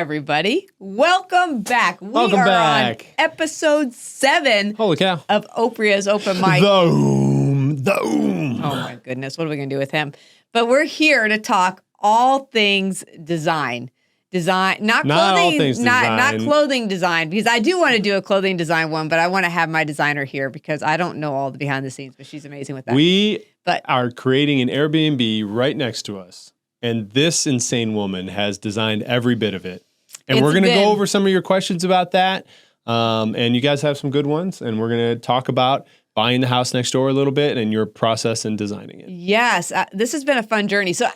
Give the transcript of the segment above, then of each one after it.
everybody. Welcome back. Welcome back. On episode 7 Holy cow. of Opria's Open Mic. The Oh my goodness, what are we going to do with him? But we're here to talk all things design. Not clothing design, because I do want to do a clothing design one, but I want to have my designer here because I don't know all the behind the scenes, but she's amazing with that. We are creating an Airbnb right next to us, and this insane woman has designed every bit of it. And we're going to go over some of your questions about that, and you guys have some good ones, and we're going to talk about buying the house next door a little bit and your process in designing it. Yes, this has been a fun journey. So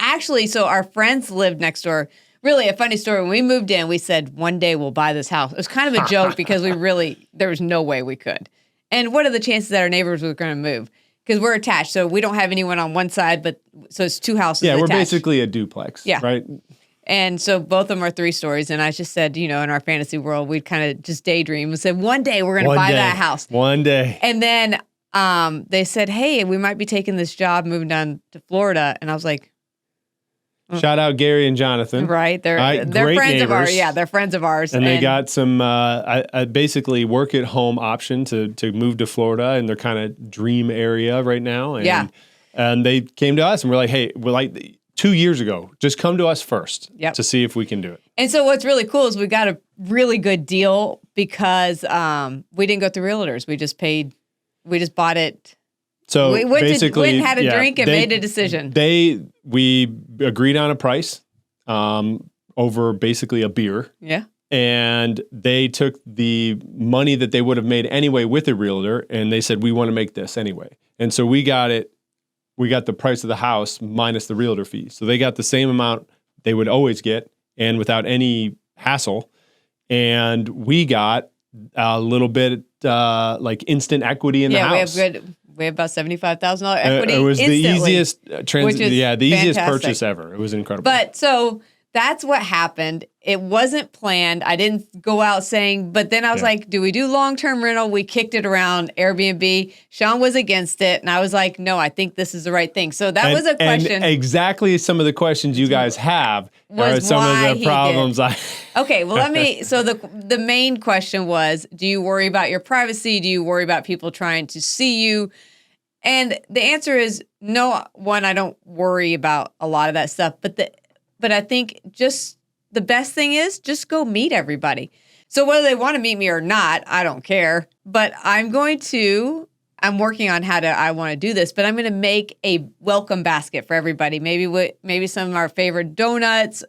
our friends lived next door. Really, a funny story. When we moved in, we said, one day we'll buy this house. It was kind of a joke because there was no way we could. And what are the chances that our neighbors were going to move? Because we're attached, so we don't have anyone on one side, so it's two houses attached. We're basically a duplex, right? And so both of them are 3 stories. And I just said, in our fantasy world, we'd kind of just daydream and said, one day we're going to buy that house. One day. And then they said, hey, we might be taking this job, moving down to Florida. And I was like, shout out Gary and Jonathan. Right. They're friends neighbors. of ours. Yeah, they're friends of ours. And they got some basically work at home option to move to Florida in their kind of dream area right now. And, and they came to us and we're like, hey, 2 years ago, just come to us first to see if we can do it. And so what's really cool is we got a really good deal because we didn't go through realtors. We just bought it. So we went and had a drink and made a decision. We agreed on a price over basically a beer. Yeah. And they took the money that they would have made anyway with a realtor, and they said, we want to make this anyway. And so we got it. We got the price of the house minus the realtor fee. So they got the same amount they would always get and without any hassle. And we got a little bit like instant equity in the house. We have about $75,000 equity. It was instantly, the easiest purchase ever. It was incredible. But so that's what happened. It wasn't planned. I didn't go out saying, but then I was like, do we do long-term rental? We kicked it around Airbnb. Sean was against it. And I was like, no, I think this is the right thing. So that was a question. And exactly some of the questions you guys have are some of the problems Okay, well, so the main question was, do you worry about your privacy? Do you worry about people trying to see you? And the answer is no. One, I don't worry about a lot of that stuff. But I think just the best thing is just go meet everybody. So whether they want to meet me or not, I don't care. But I'm working on I want to do this, but I'm going to make a welcome basket for everybody. Maybe some of our favorite donuts.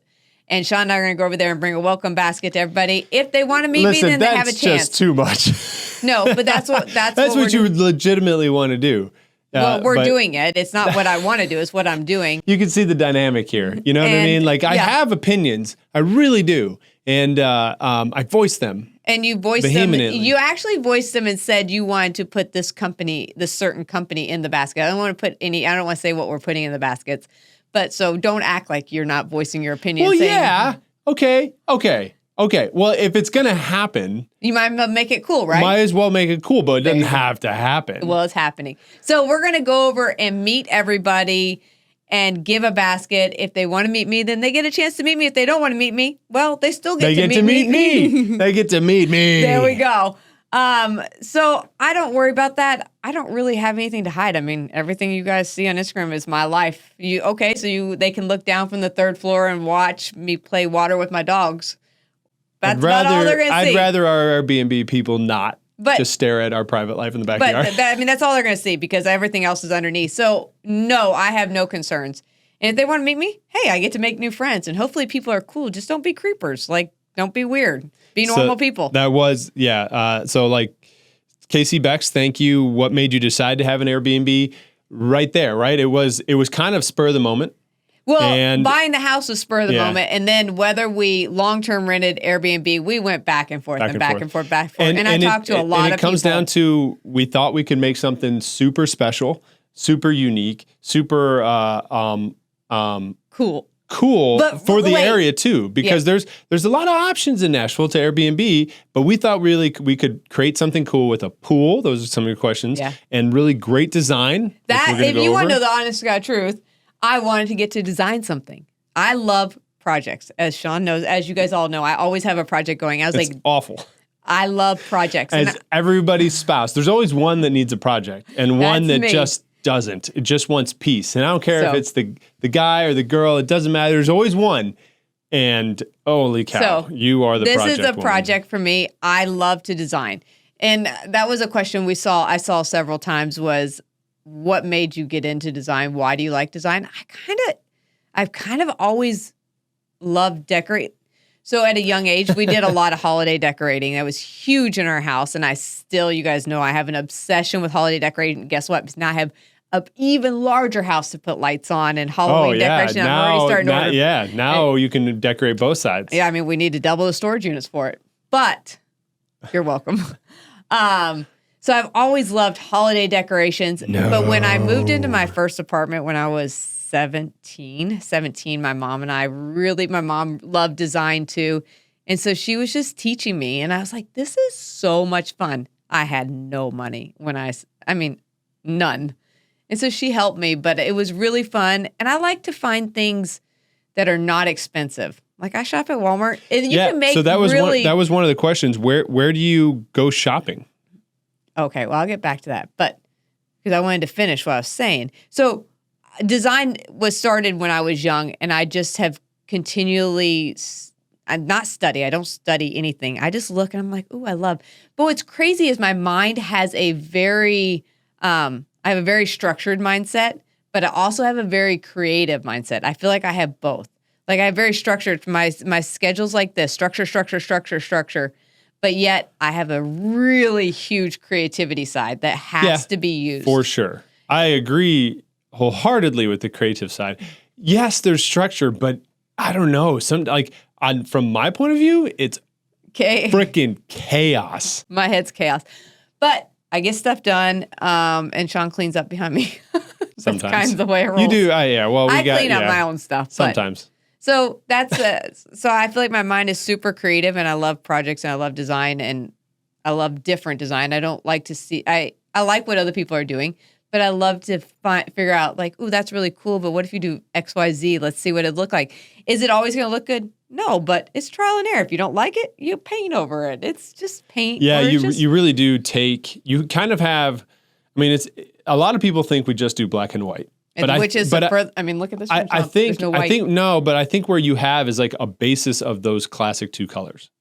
And Sean and I are going to go over there and bring a welcome basket to everybody. If they want to meet me, then they have a chance. That's just too much. No, but that's what you would legitimately want to do. Well, we're doing it. It's not what I want to do. It's what I'm doing. You can see the dynamic here. You know what I mean? Like, I have opinions. I really do. And I voice them. And you voiced them. You actually voiced them and said you wanted to put this certain company in the basket. I don't want to say what we're putting in the baskets. But so don't act like you're not voicing your opinion. Well, Okay. Well, if it's going to happen, you might make it cool, right? Might as well make it cool, but it doesn't have to happen. Well, it's happening. So we're going to go over and meet everybody and give a basket. If they want to meet me, then they get a chance to meet me. If they don't want to meet me, well, they still get to meet me. They get to meet me. There we go. So I don't worry about that. I don't really have anything to hide. I mean, everything you guys see on Instagram is my life. They can look down from the 3rd floor and watch me play water with my dogs. That's about all they're going to see. I'd rather our Airbnb people not just stare at our private life in the backyard. But that's all they're going to see because everything else is underneath. So no, I have no concerns. And if they want to meet me, hey, I get to make new friends. And hopefully people are cool. Just don't be creepers. Like, don't be weird. Be normal people. That was, so like, Casey Bex, thank you. What made you decide to have an Airbnb? Right there, right? It was kind of spur of the moment. Well, buying the house was spur of the moment. And then whether we long-term rented Airbnb, we went back and forth and back and forth. And I talked to a lot of people. It comes down to, we thought we could make something super special, super unique, super cool. For the area too, because there's a lot of options in Nashville to Airbnb, but we thought really we could create something cool with a pool. Those are some of your questions. And really great design. If you want to know the honest to God truth, I wanted to get to design something. I love projects. As Sean knows, as you guys all know, I always have a project going. I was It's like, awful. I love projects. As everybody's spouse, there's always one that needs a project and one that just doesn't. It just wants peace. And I don't care if it's the guy or the girl. It doesn't matter. There's always one. And holy cow, you are the project This is a woman. project for me. I love to design. And that was a question I saw several times was, what made you get into design? Why do you like design? I've kind of always loved decorate. So at a young age, we did a lot of holiday decorating. That was huge in our house. And you guys know, I have an obsession with holiday decorating. Guess what? Because now I have an even larger house to put lights on and Halloween decoration. I'm already starting to order. Yeah, now you can decorate both sides. Yeah, I mean, we need to double the storage units for it. But you're welcome. So I've always loved holiday decorations. No. But when I moved into my first apartment when I was 17, my mom loved design too. And so she was just teaching me. And I was like, this is so much fun. I had no money none. And so she helped me, but it was really fun. And I like to find things that are not expensive. Like I shop at Walmart. And you can make so that was one of the questions. Where do you go shopping? Okay, well, I'll get back to that. But because I wanted to finish what I was saying. So design was started when I was young, and I just have continually I don't study anything. I just look and I'm like, ooh, I love. But what's crazy is my mind has I have a very structured mindset, but I also have a very creative mindset. I feel like I have both. Like I have very structured, my schedule's like this, structure. But yet I have a really huge creativity side that has to be used. For sure. I agree wholeheartedly with the creative side. Yes, there's structure, but I don't know. From my point of view, it's freaking chaos. My head's chaos. But I get stuff done, and Sean cleans up behind me. That's kind of the way it rolls. You do? Well, I clean up my own stuff. Sometimes. So so I feel like my mind is super creative, and I love projects, and I love design, and I love different design. I don't like to see, I like what other people are doing, but I love to figure out like, ooh, that's really cool, but what if you do X, Y, Z? Let's see what it'd look like. Is it always going to look good? No, but it's trial and error. If you don't like it, you paint over it. It's just paint. Yeah, you really do you kind of have, it's a lot of people think we just do black and white. Look at this. But I think where you have is like a basis of those classic two colors.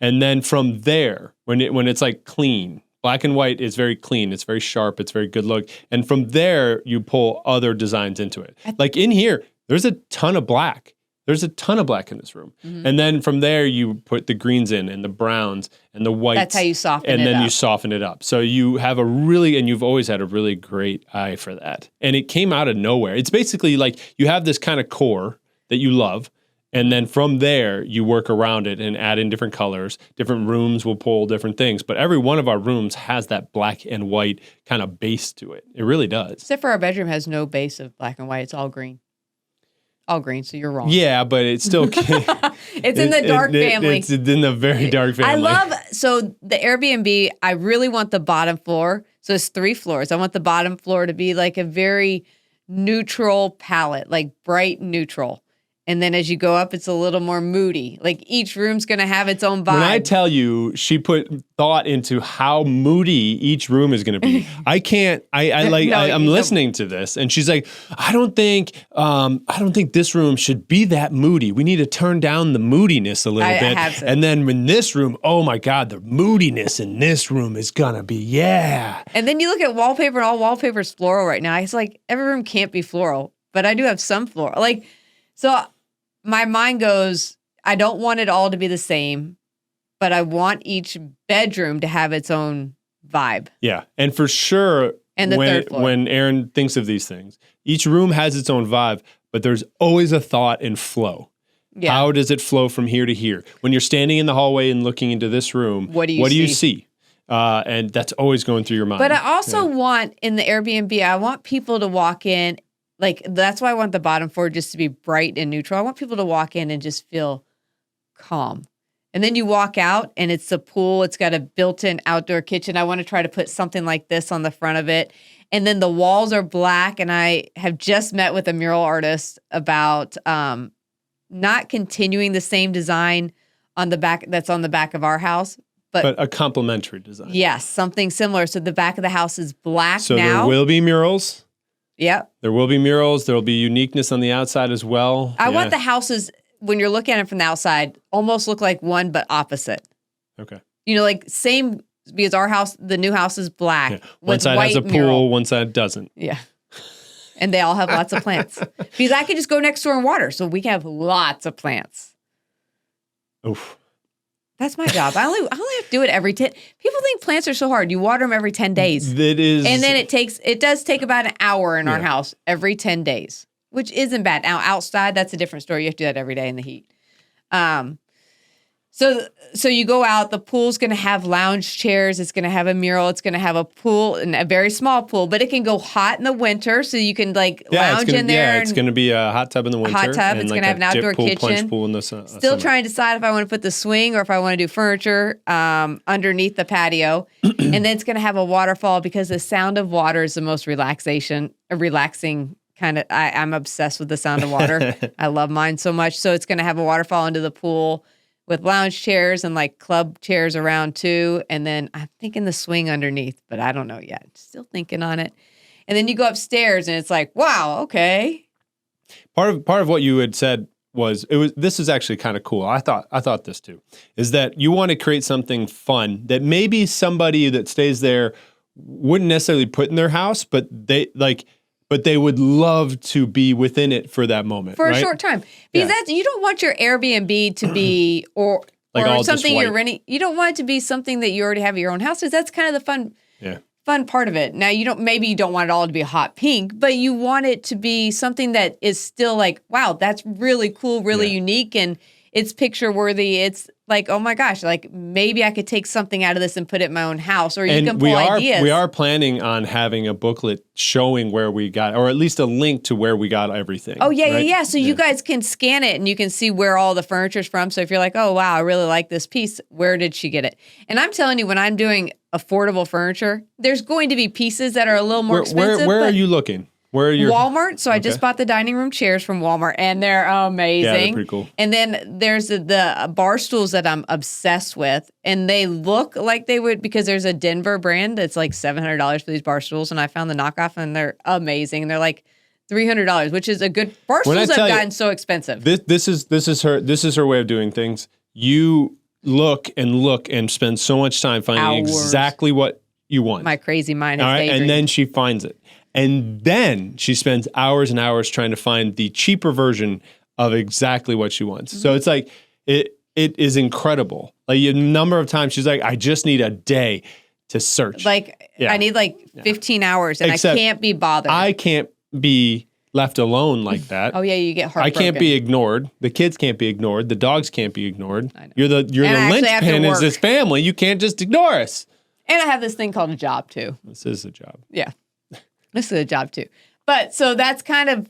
And then from there, when it's like clean, black and white is very clean. It's very sharp. It's very good look. And from there, you pull other designs into it. Like in here, there's a ton of black. There's a ton of black in this room. Mm-hmm. And then from there, you put the greens in and the browns and the whites. That's how you soften it up. And then you soften it up. So you have and you've always had a really great eye for that. And it came out of nowhere. It's basically like you have this kind of core that you love. And then from there, you work around it and add in different colors. Different rooms will pull different things. But every one of our rooms has that black and white kind of base to it. It really does. Except for our bedroom has no base of black and white. It's all green. All green, so you're wrong. Yeah, but it's still it's in the dark family. It's in the very dark family. So the Airbnb, I really want the bottom floor. So it's 3 floors. I want the bottom floor to be like a very neutral palette, like bright neutral. And then as you go up, it's a little more moody. Like each room's going to have its own vibe. When I tell you, she put thought into how moody each room is going to be. I'm listening to this, and she's like, I don't think this room should be that moody. We need to turn down the moodiness a little bit. And then in this room, oh my God, the moodiness in this room is going to be, yeah. And then you look at wallpaper, and all wallpaper is floral right now. It's like every room can't be floral, but I do have some floral. So my mind goes, I don't want it all to be the same, but I want each bedroom to have its own vibe. Yeah. And for sure, when Erin thinks of these things, each room has its own vibe, but there's always a thought in flow. Yeah. How does it flow from here to here? When you're standing in the hallway and looking into this room, what do you see? And that's always going through your mind. But I also want, in the Airbnb, I want people to walk in. That's why I want the bottom floor just to be bright and neutral. I want people to walk in and just feel calm. And then you walk out and it's a pool. It's got a built-in outdoor kitchen. I want to try to put something like this on the front of it. And then the walls are black. And I have just met with a mural artist about not continuing the same design on the back that's on the back of our house, but a complementary design. Yes, something similar. So the back of the house is black so now. There will be murals. Yep. There will be murals. There will be uniqueness on the outside as well. I want the houses, when you're looking at it from the outside, almost look like one but opposite. Okay. You know, like same, because our house, the new house is black. Yeah. One side has a pool, mural. one side doesn't. Yeah. And they all have lots of plants. Because I could just go next door and water, so we can have lots of plants. Oof. That's my job. I only have to do it every 10. People think plants are so hard. You water them every 10 days. It is. And then it does take about an hour in our house every 10 days, which isn't bad. Now outside, that's a different story. You have to do that every day in the heat. So you go out, the pool's going to have lounge chairs. It's going to have a mural. It's going to have a pool, and a very small pool, but it can go hot in the winter. So you can lounge in there. Yeah, it's going to be a hot tub in the winter. Hot tub. It's going to have an outdoor kitchen. Plunge pool in the Still trying to decide if I want to put the swing or if I want to do furniture underneath the patio. And then it's going to have a waterfall because the sound of water is the most relaxing kind of. I'm obsessed with the sound of water. I love mine so much. So it's going to have a waterfall into the pool with lounge chairs and club chairs around too. And then I'm thinking the swing underneath, but I don't know yet. Still thinking on it. And then you go upstairs and it's like, wow, okay. Part of what you had said this is actually kind of cool. I thought this too, is that you want to create something fun that maybe somebody that stays there wouldn't necessarily put in their house, but they would love to be within it for that moment. For a short time. Because you don't want your Airbnb to be or something you're renting. You don't want it to be something that you already have at your own house, because that's kind of the fun part of it. Now maybe you don't want it all to be hot pink, but you want it to be something that is still wow, that's really cool, really unique, and it's picture worthy. It's oh my gosh, maybe I could take something out of this and put it in my own house, or you can pull ideas. We are planning on having a booklet showing where we got, or at least a link to where we got everything. Oh, yeah, right? Yeah. So you guys can scan it and you can see where all the furniture's from. So if you're oh, wow, I really like this piece, where did she get it? And I'm telling you, when I'm doing affordable furniture, there's going to be pieces that are a little more expensive. Where are you looking? Where are you? Walmart. So I just bought the dining room chairs from Walmart, and they're amazing. Yeah, they're pretty cool. And then there's the bar stools that I'm obsessed with, and they look like they would, because there's a Denver brand that's $700 for these bar stools, and I found the knockoff, and they're amazing. They're $300, which is a good. Bar stools have gotten so expensive. This is her way of doing things. You look and spend so much time finding exactly what you want. My crazy mind has daydreamed. And then she finds it. And then she spends hours and hours trying to find the cheaper version of exactly what she wants. Mm-hmm. So it's it is incredible. A number of times she's I just need a day to search. I need 15 hours, and Except I can't be bothered. I can't be left alone like that. Oh yeah, you get heartbroken. I can't be ignored. The kids can't be ignored. The dogs can't be ignored. I know. You're the linchpin is this family. You can't just ignore us. And I have this thing called a job too. This is a job. Yeah. This is a job too. But so that's kind of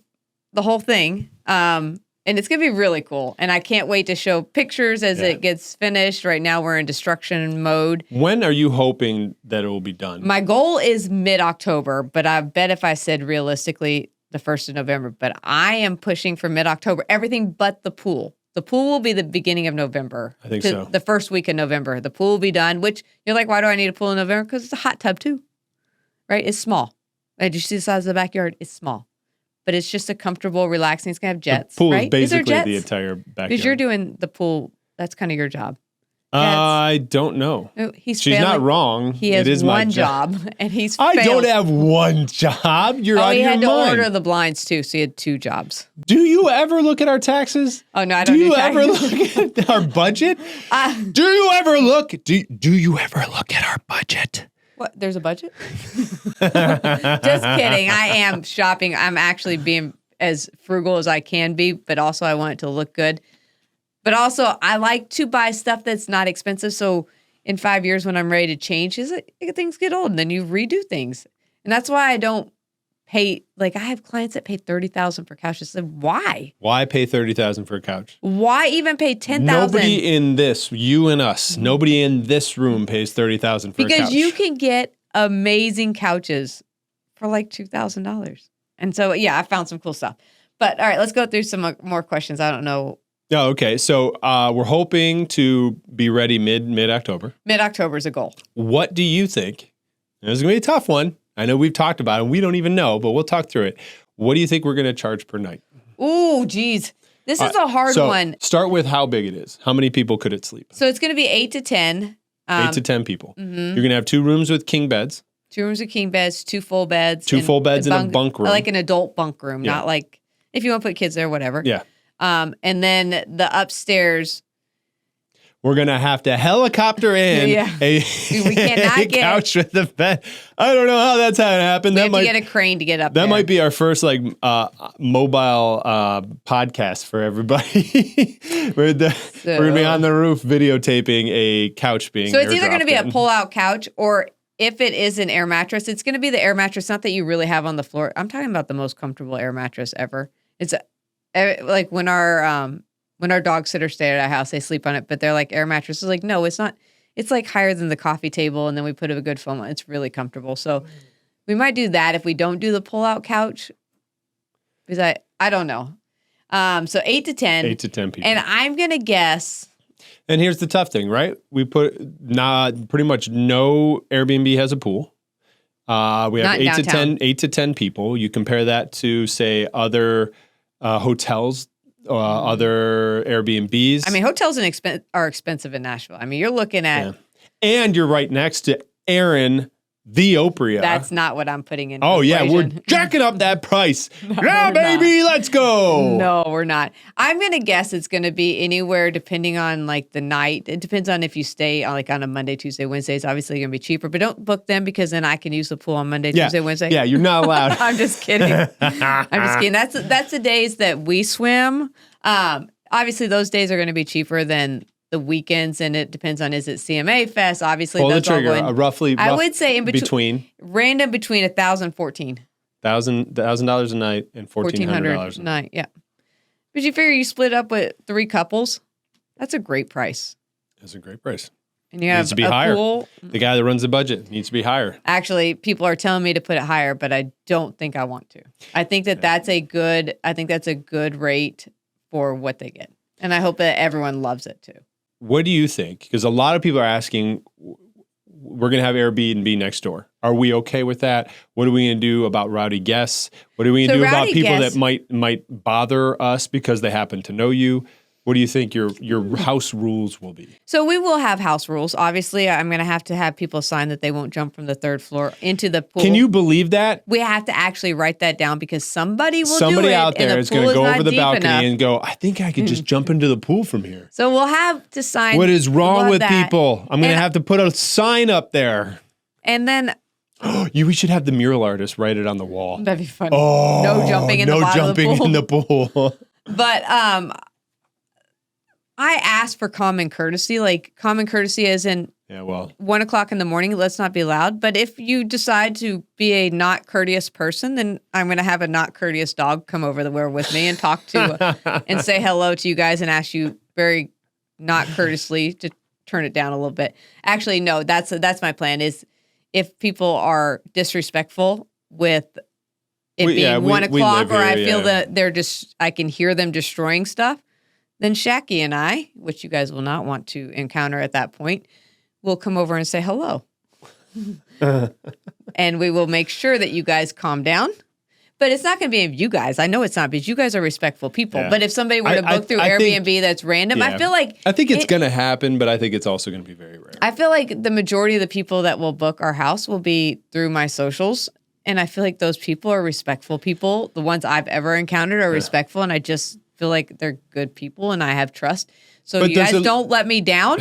the whole thing. And it's going to be really cool. And I can't wait to show pictures as it gets finished. Right now we're in destruction mode. When are you hoping that it will be done? My goal is mid-October, but I bet if I said realistically the 1st of November, but I am pushing for mid-October, everything but the pool. The pool will be the beginning of November. I think so. The first week of November. The pool will be done, which you're why do I need a pool in November? Because it's a hot tub too, right? It's small. Did you see the size of the backyard? It's small, but it's just a comfortable, relaxing. It's going to have jets, the pool right? is basically the entire backyard. Because you're doing the pool. That's kind of your job. I don't know. She's not wrong. He has one job, and he's I don't have one job. You're out of your mind. He had to order the blinds, too, so he had 2 jobs. Do you ever look at our taxes? Oh, no, I don't do you ever look at our budget? Do you ever look? Do you ever look at our budget? What? There's a budget? Just kidding. I am shopping. I'm actually being as frugal as I can be, but also I want it to look good. But also, I like to buy stuff that's not expensive. So in 5 years, when I'm ready to change, things get old, and then you redo things. And that's why I don't pay. I have clients that pay $30,000 for couches. So why? Why pay $30,000 for a couch? Why even pay $10,000? Nobody in this, you and us, nobody in this room pays $30,000 for a couch. Because you can get amazing couches for $2,000. And so, I found some cool stuff. But all right, let's go through some more questions. I don't know Oh, okay. So we're hoping to be ready mid-October. Mid-October is a goal. What do you think? And this is going to be a tough one. I know we've talked about it. We don't even know, but we'll talk through it. What do you think we're going to charge per night? Ooh, geez. This is a hard one. Start with how big it is. How many people could it sleep? So it's going to be 8 to 10. 8 to 10 people. Mm-hmm. You're going to have 2 rooms with king beds. 2 rooms with king beds, 2 full beds. 2 full beds and a bunk room. Like an adult bunk room, not like if you want to put kids there, whatever. Yeah. And then the upstairs. We're going to have to helicopter in a couch with a bed. I don't know how that's how it happened. We have to get a crane to get up there. That might be our first mobile podcast for everybody. We're going to be on the roof videotaping a couch being So it's either going to be a pull-out couch or if it is an air mattress, it's going to be the air mattress, not that you really have on the floor. I'm talking about the most comfortable air mattress ever. It's like when our dog sitters stay at our house, they sleep on it, but they're like air mattresses. Like, no, it's not. It's like higher than the coffee table, and then we put a good foam on. It's really comfortable. So we might do that if we don't do the pull-out couch. Because I don't know. So 8 to 10. 8 to 10 people. And I'm going to guess. And here's the tough thing, right? We put pretty much no Airbnb has a pool. We have 8 to 10 people. You compare that to, say, other hotels, other Airbnbs. I mean, hotels are expensive in Nashville. I mean, you're looking at... Yeah. And you're right next to Erin, the Opria. That's not what I'm putting in. Oh, yeah. We're jacking up that price. Yeah, baby, let's go. No, we're not. I'm going to guess it's going to be anywhere depending on like the night. It depends on if you stay on a Monday, Tuesday, Wednesday. It's obviously going to be cheaper, but don't book them because then I can use the pool on Monday, Tuesday, Wednesday. Yeah, you're not allowed. I'm just kidding. I'm just kidding. That's the days that we swim. Obviously, those days are going to be cheaper than the weekends, and it depends on is it CMA Fest. Obviously, pull the trigger. Roughly, I would say in between random between $1,000 and $1,400. $1,000 a night and $1,400 a night. Yeah, but you figure you split up with 3 couples. That's a great price. That's a great price. And you have needs to be higher. Pool. The guy that runs the budget needs to be higher. Actually, people are telling me to put it higher, but I don't think I want to. I think that's a good. I think that's a good rate for what they get, and I hope that everyone loves it too. What do you think? Because a lot of people are asking, we're going to have Airbnb next door. Are we okay with that? What are we going to do about rowdy guests? What are we going to do about people that might bother us because they happen to know you? What do you think your house rules will be? So we will have house rules. Obviously, I'm going to have people sign that they won't jump from the 3rd floor into the pool. Can you believe that? We have to actually write that down because somebody out there is going to go over the balcony and go, I think I could just jump into the pool from here. So we'll have to sign. What is wrong with people? I'm going to have to put a sign up there. And then... we should have the mural artist write it on the wall. That'd be funny. Oh, no jumping in the pool. But... I asked for common courtesy, like common courtesy as in 1 o'clock in the morning, let's not be loud. But if you decide to be a not courteous person, then I'm going to have a not courteous dog come over there with me and talk to and say hello to you guys and ask you very not courteously to turn it down a little bit. Actually, no, that's my plan is if people are disrespectful with it being 1 o'clock or I feel that I can hear them destroying stuff. Then Shacky and I, which you guys will not want to encounter at that point, will come over and say hello. And we will make sure that you guys calm down. But it's not going to be you guys. I know it's not because you guys are respectful people. Yeah. But if somebody were to book through Airbnb that's random, I feel like... I think it's going to happen, but I think it's also going to be very rare. I feel like the majority of the people that will book our house will be through my socials. And I feel like those people are respectful people. The ones I've ever encountered are respectful. And I just... feel like they're good people and I have trust. So you guys don't let me down.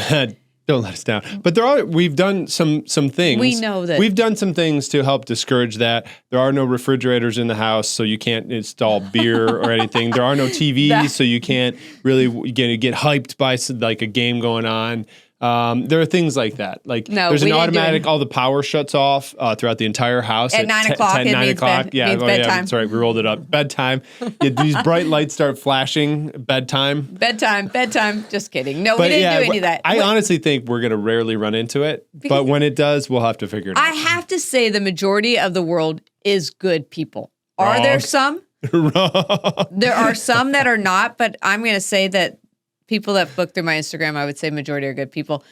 Don't let us down. But we've done some things. We know that. We've done some things to help discourage that. There are no refrigerators in the house, so you can't install beer or anything. There are no TVs, so you can't really get hyped by like a game going on. There are things like that. Like there's an automatic, all the power shuts off throughout the entire house at 9 o'clock. 9 o'clock. Means bedtime. Yeah, that's right. We rolled it up. Bedtime. These bright lights start flashing. Bedtime. Just kidding. No, we didn't do any of that. I honestly think we're going to rarely run into it. But when it does, we'll have to figure it out. I have to say the majority of the world is good people. Are there some? There are some that are not, but I'm going to say that people that book through my Instagram, I would say majority are good people.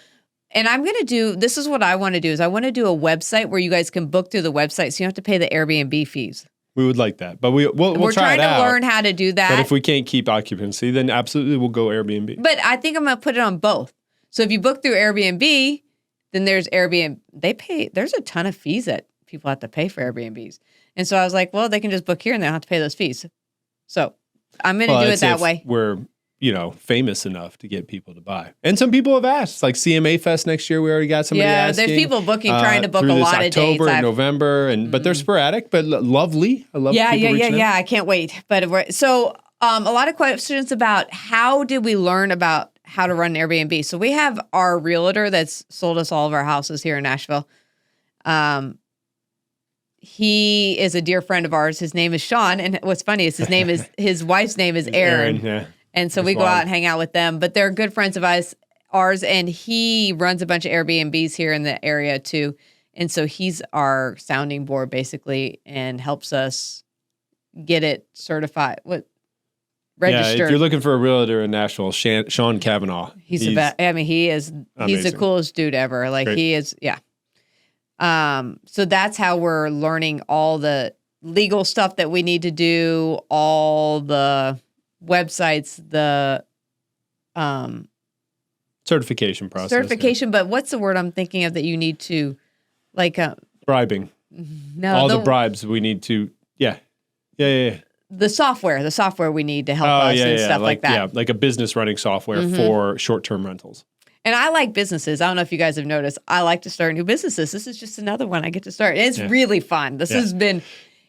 And this is what I want to do, is I want to do a website where you guys can book through the website, so you don't have to pay the Airbnb fees. We would like that, but we're We're try trying it to out. learn how to do that. But if we can't keep occupancy, then absolutely we'll go Airbnb. But I think I'm going to put it on both. So if you book through Airbnb, then there's Airbnb. There's a ton of fees that people have to pay for Airbnbs. And so I was like, well, they can just book here and they don't have to pay those fees. So I'm going to do it that way. We're, famous enough to get people to buy. And some people have asked, like CMA Fest next year, we already got somebody asking. There's people trying to book a lot of dates. October and November, but they're sporadic, but lovely. I love people reaching out. I can't wait. But a lot of questions about how did we learn about how to run an Airbnb. So we have our realtor that's sold us all of our houses here in Nashville. He is a dear friend of ours. His name is Sean. And what's funny is his wife's name is Erin. Yeah. And so we go out and hang out with them, but they're good friends of ours, and he runs a bunch of Airbnbs here in the area too. And so he's our sounding board basically and helps us get it certified. Registered. Yeah, if you're looking for a realtor in Nashville, Sean Kavanaugh. He's the best. I mean, he's the coolest dude ever. Like Great. He is, yeah. So that's how we're learning all the legal stuff that we need to do, all the websites, the certification process. But what's the word I'm thinking of that you need to, like, bribing? No, all the bribes we need to. Yeah. The software we need to help us and stuff like that. Yeah, like a business running software for short-term rentals. And I like businesses. I don't know if you guys have noticed. I like to start new businesses. This is just another one I get to start. And it's really fun. This has been.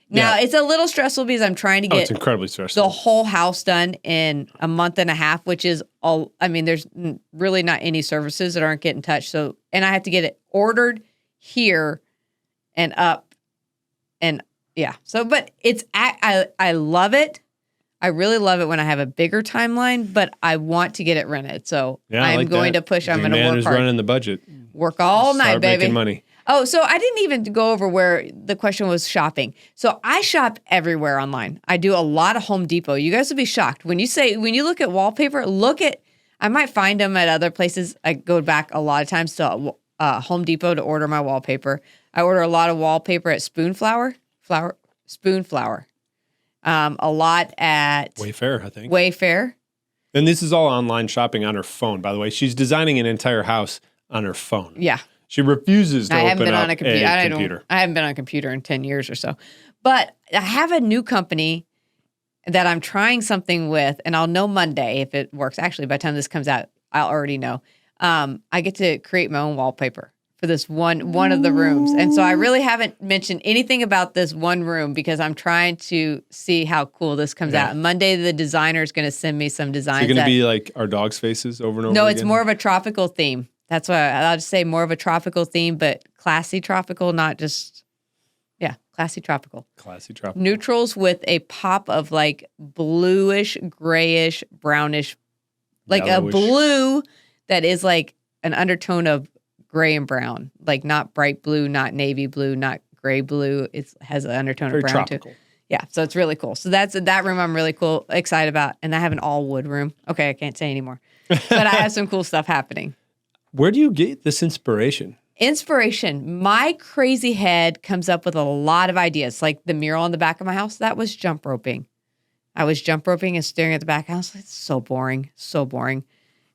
Now, it's a little stressful because I'm trying to get it's incredibly stressful. The whole house done in a month and a half, which is all, I mean, there's really not any services that aren't getting touched. So, and I have to get it ordered here and up and So, but I love it. I really love it when I have a bigger timeline, but I want to get it rented. So I'm going to push. I'm going to work hard. Who's running the budget? Work all night, baby. Making money. Oh, so I didn't even go over where the question was shopping. So I shop everywhere online. I do a lot of Home Depot. You guys will be shocked. When you look at wallpaper, I might find them at other places. I go back a lot of times to Home Depot to order my wallpaper. I order a lot of wallpaper at Spoonflower. A lot at Wayfair, I think. Wayfair. And this is all online shopping on her phone, by the way. She's designing an entire house on her phone. Yeah. She refuses to open up a computer. I haven't been on a computer in 10 years or so. But I have a new company that I'm trying something with, and I'll know Monday if it works. Actually, by the time this comes out, I'll already know. I get to create my own wallpaper for this one of the rooms. And so I really haven't mentioned anything about this one room because I'm trying to see how cool this comes out. And Monday, the designer is going to send me some designs. So you're going to be like our dog's faces over and over No, again? it's more of a tropical theme. That's why I'll just say more of a tropical theme, but classy tropical, not just, classy tropical. Classy tropical. Neutrals with a pop of like bluish, grayish, brownish, like yellowish. A blue that is like an undertone of gray and brown, like not bright blue, not navy blue, not gray blue. It has an undertone Very of brown tropical. Too. Yeah, so it's really cool. So that room I'm really excited about. And I have an all wood room. Okay, I can't say anymore. But I have some cool stuff happening. Where do you get this inspiration? My crazy head comes up with a lot of ideas. Like the mural on the back of my house, that was jump roping. I was jump roping and staring at the back. I was like, it's so boring.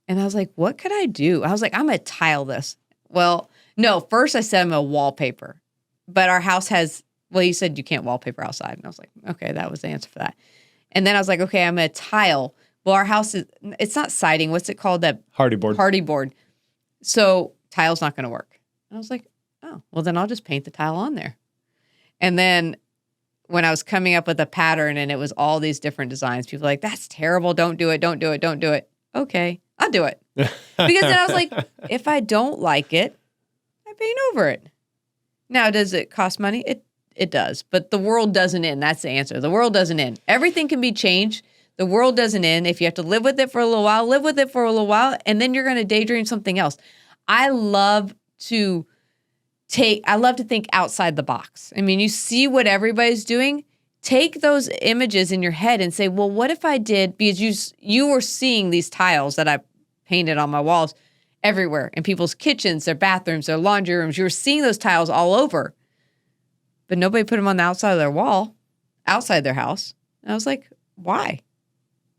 And I was like, what could I do? I was like, I'm going to tile this. Well, no, first I said I'm a wallpaper. But our house you said you can't wallpaper outside. And I was like, okay, that was the answer for that. And then I was like, okay, I'm going to tile. Well, our house it's not siding. What's it called? That hardy board. So tile's not going to work. And I was like, oh, well, then I'll just paint the tile on there. And then when I was coming up with a pattern and it was all these different designs, people were like, that's terrible. Don't do it. Okay, I'll do it. Because then I was like, if I don't like it, I paint over it. Now, does it cost money? It does. But the world doesn't end. That's the answer. The world doesn't end. Everything can be changed. The world doesn't end. If you have to live with it for a little while, live with it for a little while, and then you're going to daydream something else. I love to think outside the box. I mean, you see what everybody's doing, take those images in your head and say, well, what if I did, because you were seeing these tiles that I painted on my walls everywhere, in people's kitchens, their bathrooms, their laundry rooms. You were seeing those tiles all over, but nobody put them on the outside of their wall, outside their house. And I was like, why?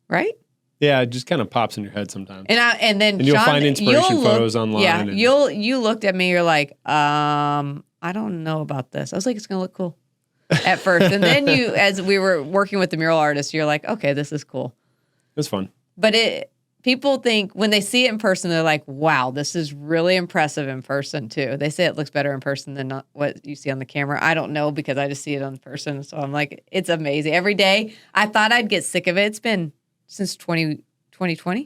Right? Yeah, it just kind of pops in your head sometimes. And then you'll John, find inspiration photos online. Yeah, you looked at me, you're like, I don't know about this. I was like, it's gonna look cool at first. And then as we were working with the mural artist, you're like, okay, this is cool. It's fun. But people think when they see it in person, they're like, wow, this is really impressive in person too. They say it looks better in person than what you see on the camera. I don't know because I just see it on person. So I'm like, it's amazing. Every day, I thought I'd get sick of it. It's been since 2020,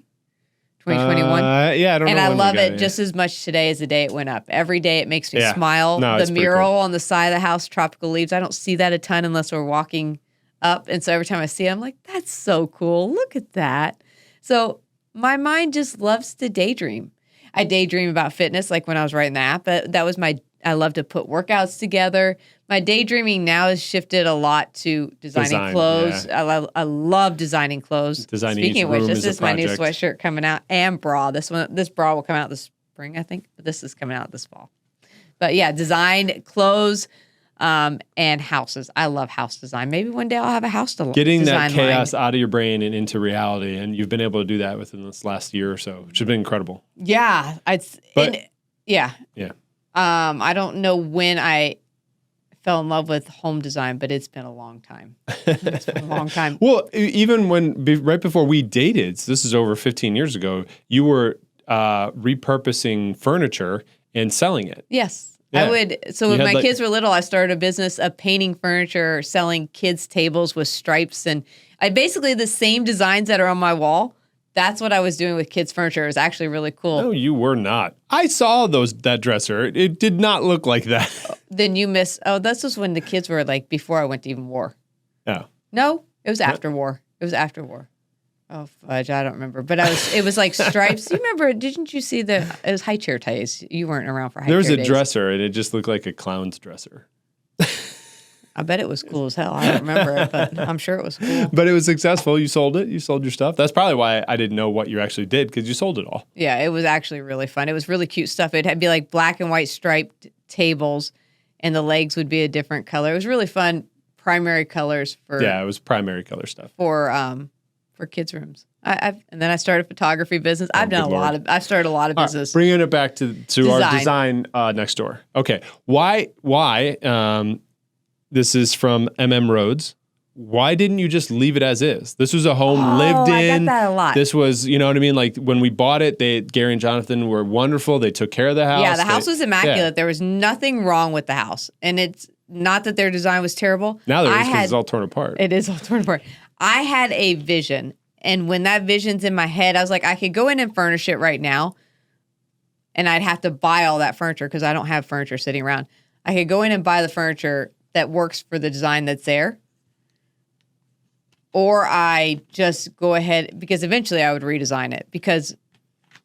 2021. Yeah, I don't know. And I love it just as much today as the day it went up. Every day it makes me smile. No, the mural on the side of the house, tropical leaves, I don't see that a ton unless we're walking up. And so every time I see it, I'm like, that's so cool. Look at that. So my mind just loves to daydream. I daydream about fitness, like when I was writing the app. That was I love to put workouts together. My daydreaming now has shifted a lot to designing clothes. Yeah. I love designing clothes. Speaking of which, this is my new sweatshirt coming out, and bra. This bra will come out this spring, I think, but this is coming out this fall. But yeah, design clothes and houses. I love house design. Maybe one day I'll have a house to getting that chaos out of your brain and into reality, and you've been able to do that within this last year or so, which has been incredible. Yeah, yeah. I don't know when I fell in love with home design, but it's been a long time. It's been a long time. Well, even right before we dated, so this is over 15 years ago, you were repurposing furniture and selling it. Yes. Yeah. I would. So when my kids were little, I started a business of painting furniture, selling kids' tables with stripes. And I basically the same designs that are on my wall. That's what I was doing with kids' furniture. It was actually really cool. No, you were not. I saw that dresser. It did not look like that. Then you missed. Oh, this was when the kids were like before I went to even war. Oh. No, it was after war. It was after war. Oh, fudge. I don't remember. But it was like stripes. You remember, didn't you see it was high chair days. You weren't around for high chair days. There was a dresser and it just looked like a clown's dresser. I bet it was cool as hell. I don't remember it, but I'm sure it was cool. But it was successful. You sold it. You sold your stuff. That's probably why I didn't know what you actually did, because you sold it all. Yeah, it was actually really fun. It was really cute stuff. It'd be like black and white striped tables, and the legs would be a different color. It was really fun. Primary colors for it was primary color stuff for kids' rooms. And then I started a photography business. I've started a lot of business. Right, bringing it back to our design next door. Okay, why? This is from Rhodes. Why didn't you just leave it as is? This was a home lived in. I got that a lot. This was, you know what I mean? Like when we bought it, Gary and Jonathan were wonderful. They took care of the house. Yeah, the house was immaculate. Yeah. There was nothing wrong with the house. And it's not that their design was terrible. Now there is, because it's all torn apart. It is all torn apart. I had a vision. And when that vision's in my head, I was like, I could go in and furnish it right now. And I'd have to buy all that furniture because I don't have furniture sitting around. I could go in and buy the furniture that works for the design that's there. Or I just go ahead, because eventually I would redesign it, because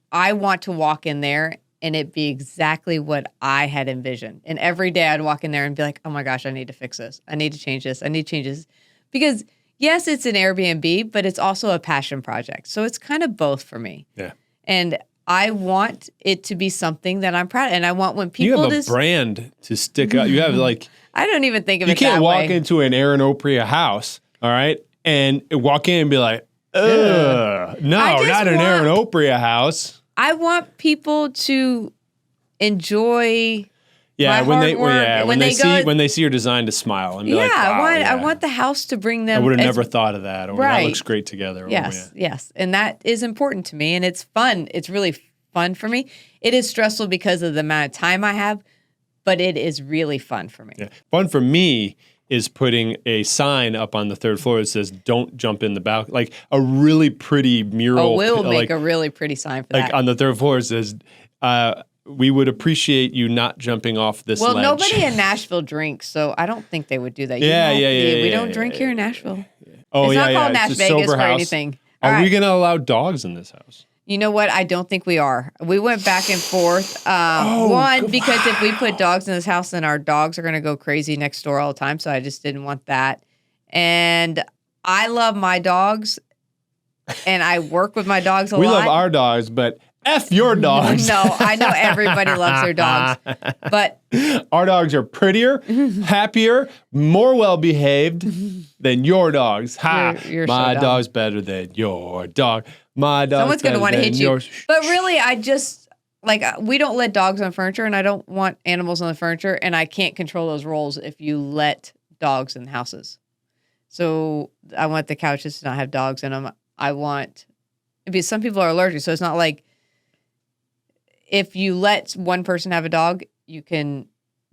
I want to walk in there and it be exactly what I had envisioned. And every day I'd walk in there and be like, oh my gosh, I need to fix this. I need to change this. I need to change this. Because yes, it's an Airbnb, but it's also a passion project. So it's kind of both for me. Yeah. And I want it to be something that I'm proud of. And I want when people You have a brand to stick out. You have like... I don't even think of it that way. You can't walk into an Erin Oprea house, all right, and walk in and be like, ugh. No, not an Erin Oprea house. I want people to enjoy when they see your design, to smile and be like, wow, I want the house to bring them. I would have never thought of that. Or that looks great together. Yes. And that is important to me, and it's fun. It's really fun for me. It is stressful because of the amount of time I have, but it is really fun for me. Yeah. Fun for me is putting a sign up on the third floor that says, don't jump in the balcony. Like a really pretty mural. Oh, we'll make a really pretty sign for that. Like on the third floor it says, we would appreciate you not jumping off this ledge. Well, nobody in Nashville drinks, so I don't think they would do that. We don't drink here in Nashville. Oh, it's not called Nash Vegas or anything. Are we going to allow dogs in this house? You know what? I don't think we are. We went back and forth. Because if we put dogs in this house, then our dogs are going to go crazy next door all the time. So I just didn't want that. And I love my dogs, and I work with my dogs a lot. We love our dogs, but F your dogs. No, I know everybody loves their dogs, but our dogs are prettier, happier, more well-behaved than your dogs. Ha! You're My so dog's better than your dog. My dog's someone's going to want to hit you. yours. But really, I just, like, we don't let dogs on furniture, and I don't want animals on the furniture, and I can't control those roles if you let dogs in houses. So I want the couches to not have dogs in them. Because some people are allergic, so it's not like if you let one person have a dog, the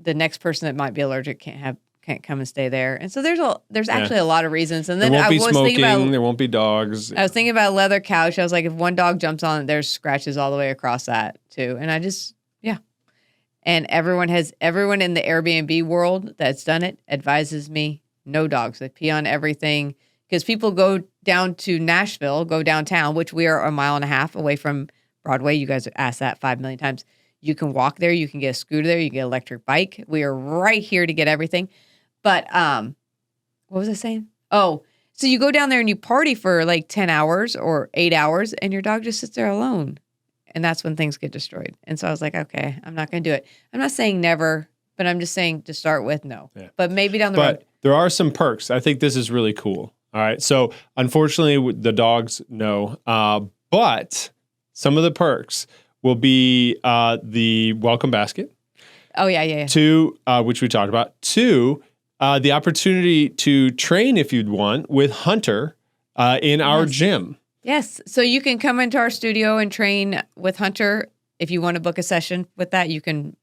next person that might be allergic can't come and stay there. And so there's actually a lot of reasons. And then there won't be thinking about, there won't be dogs. I was thinking about a leather couch. I was like, if one dog jumps on it, there's scratches all the way across that too. And and everyone in the Airbnb world that's done it advises me, no dogs. They pee on everything because people go down to Nashville, go downtown, which we are 1.5 miles away from Broadway. You guys asked that 5 million times. You can walk there. You can get a scooter there. You can get an electric bike. We are right here to get everything. But what was I saying? Oh, so you go down there and you party for like 10 hours or 8 hours, and your dog just sits there alone. And that's when things get destroyed. And so I was like, okay, I'm not going to do it. I'm not saying never, but I'm just saying to start with, no. Yeah. But maybe down the road. But there are some perks. I think this is really cool. All right. So unfortunately, the dogs, no. But some of the perks will be the welcome basket. Oh, yeah. 2, which we talked about. 2, the opportunity to train, if you'd want, with Hunter in our gym. Yes. So you can come into our studio and train with Hunter. If you want to book a session with that, you can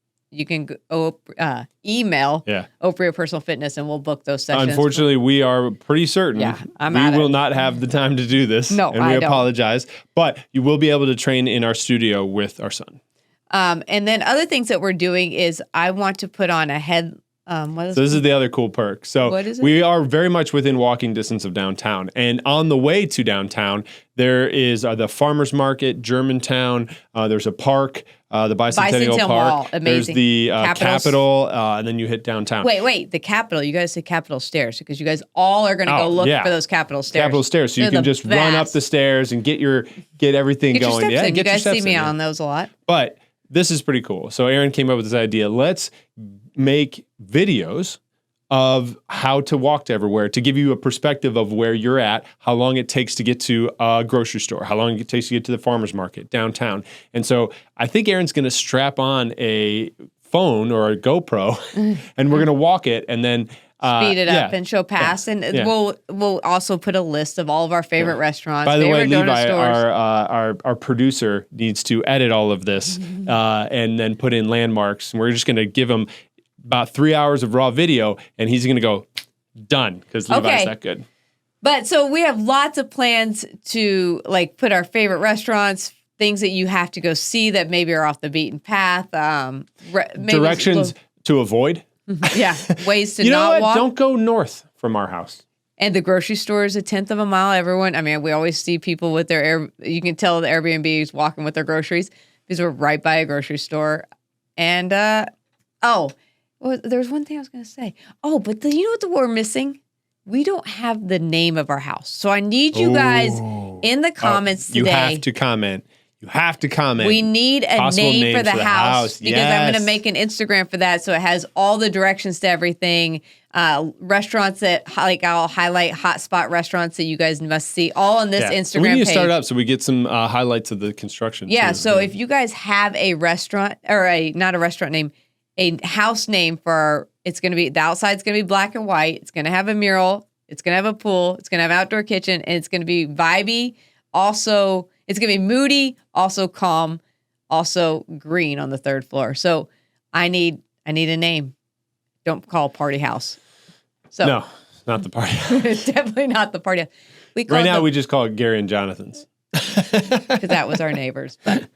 email Opry Personal Fitness, and we'll book those sessions. Unfortunately, we are pretty certain we will not have the time to do this. No, and we apologize. But you will be able to train in our studio with our son. And then other things that we're doing is I want to put on a head. This is the other cool perk. So what is it? We are very much within walking distance of downtown. And on the way to downtown, there is the farmer's market, Germantown. There's a park, the Bicentennial Park. Wall. Amazing. There's the Capitol, and then you hit downtown. Wait, the Capitol. You guys say Capitol stairs because you guys all are going to go look for those Capitol stairs. Capitol stairs. So you can just run up the stairs and get everything going. Your steps in. Get you guys your steps see me in, on those a lot. But this is pretty cool. So Erin came up with this idea. Let's make videos of how to walk to everywhere to give you a perspective of where you're at, how long it takes to get to a grocery store, how long it takes to get to the farmer's market downtown. And so I think Erin's going to strap on a phone or a GoPro and we're going to walk it and then speed it up and show past. And we'll also put a list of all of our favorite restaurants. By the way, Levi, our producer, needs to edit all of this and then put in landmarks. And we're just going to give him about 3 hours of raw video, and he's going to go, done, because Levi's that good. But so we have lots of plans to like put our favorite restaurants, things that you have to go see that maybe are off the beaten path. Directions to avoid. Yeah, ways to you know not what? walk. Don't go north from our house. And the grocery store is 1/10 of a mile. Everyone, I mean, we always see people with you can tell the Airbnb is walking with their groceries because we're right by a grocery store. And, there's one thing I was going to say. Oh, but you know what we're missing? We don't have the name of our house. So I need you guys in the comments today. You have to comment. We need a name for the house because I'm going to make an Instagram for that. So it has all the directions to everything. Restaurants that I'll highlight hotspot restaurants that you guys must see all on this Instagram page. We need to start up so we get some highlights of the construction. Yeah. Too. So if you guys have a restaurant or not a restaurant name, a house name it's going to be, the outside's going to be black and white. It's going to have a mural. It's going to have a pool. It's going to have an outdoor kitchen, and it's going to be vibey. Also, it's going to be moody, also calm, also green on the 3rd floor. So I need a name. Don't call Party House. So no, not the Party House. It's definitely not the Party House. We just call it Gary and Jonathan's. Because that was our neighbors. But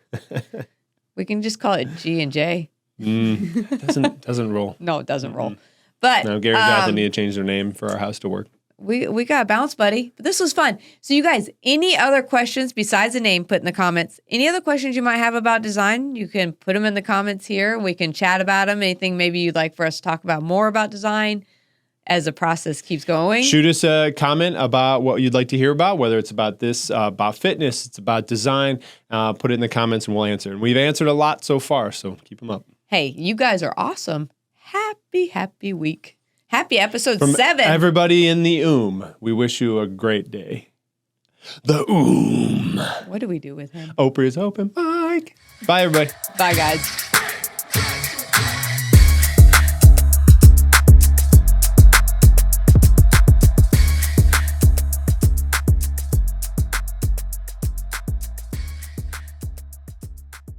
we can just call it G&J. Doesn't roll. No, it doesn't roll. But no, Gary and Jonathan need to change their name for our house to work. We got a bounce, buddy. But this was fun. So you guys, any other questions besides the name, put in the comments. Any other questions you might have about design, you can put them in the comments here. We can chat about them. Anything maybe you'd like for us to talk about more about design. as the process keeps going. Shoot us a comment about what you'd like to hear about, whether it's about this, about fitness, it's about design. Put it in the comments and we'll answer. And we've answered a lot so far, so keep them up. Hey, you guys are awesome. Happy week. Happy episode From 7. Everybody in the we wish you a great day. The What do we do with him? Oprah's open mic. Bye, everybody. Bye, guys.